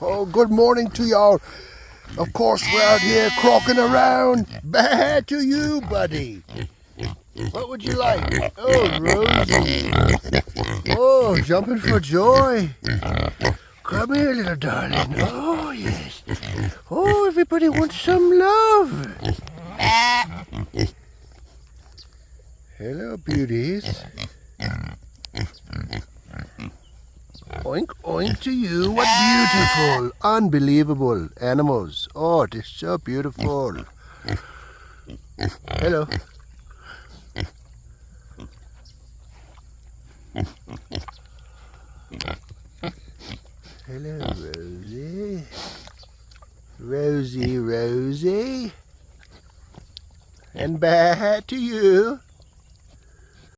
Oh, good morning to y'all. Of course, we're out here croaking around. Bah to you, buddy. What would you like? Oh, Rosie. Oh, jumping for joy. Come here, little darling. Oh, yes. Oh, everybody wants some love. Hello, beauties. Oink, oink to you. What beautiful, unbelievable animals. Oh, they're so beautiful. Hello. Hello, Rosie. Rosie, Rosie. And back to you.